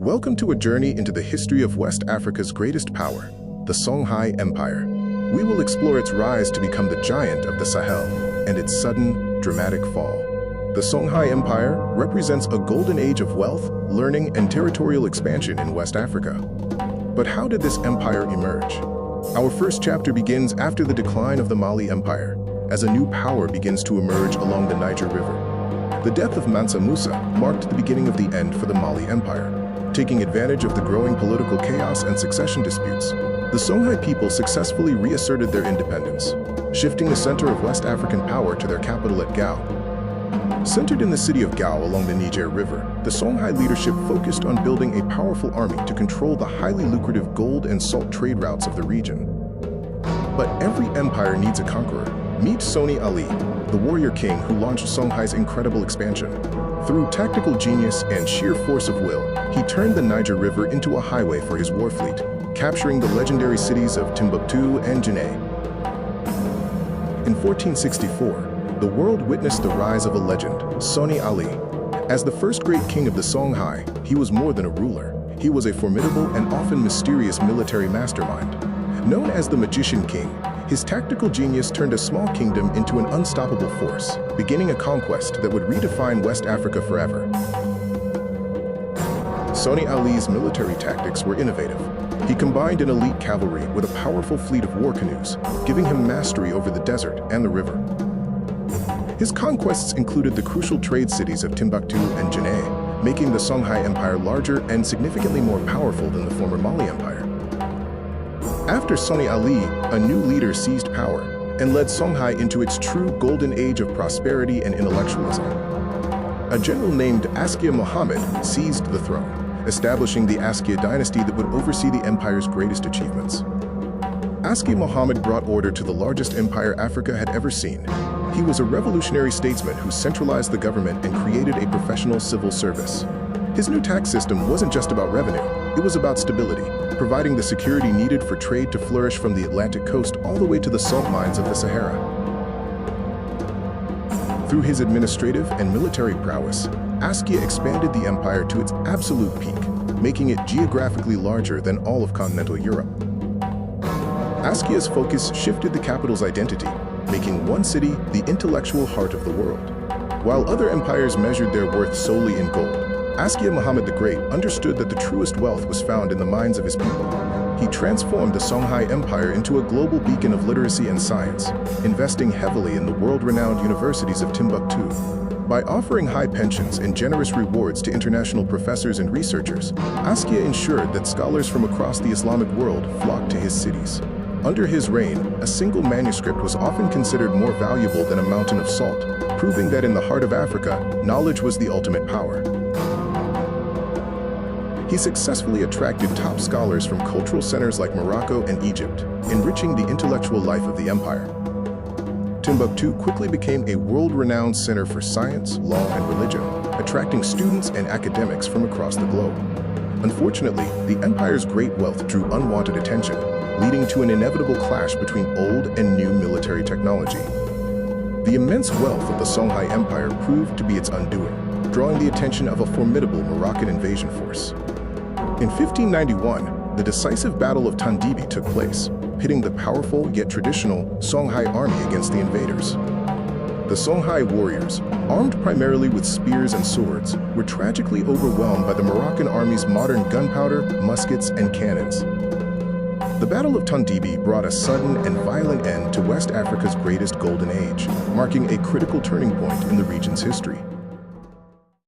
Welcome to a journey into the history of West Africa's greatest power, the Songhai Empire. We will explore its rise to become the giant of the Sahel and its sudden, dramatic fall. The Songhai Empire represents a golden age of wealth, learning, and territorial expansion in West Africa. But how did this empire emerge? Our first chapter begins after the decline of the Mali Empire, as a new power begins to emerge along the Niger River. The death of Mansa Musa marked the beginning of the end for the Mali Empire. Taking advantage of the growing political chaos and succession disputes, the Songhai people successfully reasserted their independence, shifting the center of West African power to their capital at Gao. Centered in the city of Gao along the Niger River, the Songhai leadership focused on building a powerful army to control the highly lucrative gold and salt trade routes of the region. But every empire needs a conqueror. Meet Sonni Ali, the warrior king who launched Songhai's incredible expansion. Through tactical genius and sheer force of will, he turned the Niger River into a highway for his war fleet, capturing the legendary cities of Timbuktu and Janai. In 1464, the world witnessed the rise of a legend, Sonni Ali. As the first great king of the Songhai, he was more than a ruler. He was a formidable and often mysterious military mastermind. Known as the Magician King, his tactical genius turned a small kingdom into an unstoppable force, beginning a conquest that would redefine West Africa forever. Sonni Ali's military tactics were innovative. He combined an elite cavalry with a powerful fleet of war canoes, giving him mastery over the desert and the river. His conquests included the crucial trade cities of Timbuktu and Janai, making the Songhai Empire larger and significantly more powerful than the former Mali Empire. After Sonni Ali, a new leader seized power and led Songhai into its true golden age of prosperity and intellectualism. A general named Askia Muhammad seized the throne, establishing the Askia dynasty that would oversee the empire's greatest achievements. Askia Muhammad brought order to the largest empire Africa had ever seen. He was a revolutionary statesman who centralized the government and created a professional civil service. His new tax system wasn't just about revenue, it was about stability, providing the security needed for trade to flourish from the Atlantic coast all the way to the salt mines of the Sahara. Through his administrative and military prowess, Askia expanded the empire to its absolute peak, making it geographically larger than all of continental Europe. Askia's focus shifted the capital's identity, making one city the intellectual heart of the world. While other empires measured their worth solely in gold, Askia Muhammad the Great understood that the truest wealth was found in the minds of his people. He transformed the Songhai Empire into a global beacon of literacy and science, investing heavily in the world-renowned universities of Timbuktu. By offering high pensions and generous rewards to international professors and researchers, Askia ensured that scholars from across the Islamic world flocked to his cities. Under his reign, a single manuscript was often considered more valuable than a mountain of salt, proving that in the heart of Africa, knowledge was the ultimate power. He successfully attracted top scholars from cultural centers like Morocco and Egypt, enriching the intellectual life of the empire. Timbuktu quickly became a world-renowned center for science, law, and religion, attracting students and academics from across the globe. Unfortunately, the empire's great wealth drew unwanted attention, leading to an inevitable clash between old and new military technology. The immense wealth of the Songhai Empire proved to be its undoing, drawing the attention of a formidable Moroccan invasion force. In 1591, the decisive Battle of Tondibi took place, pitting the powerful yet traditional Songhai army against the invaders. The Songhai warriors, armed primarily with spears and swords, were tragically overwhelmed by the Moroccan army's modern gunpowder, muskets, and cannons. The Battle of Tondibi brought a sudden and violent end to West Africa's greatest golden age, marking a critical turning point in the region's history.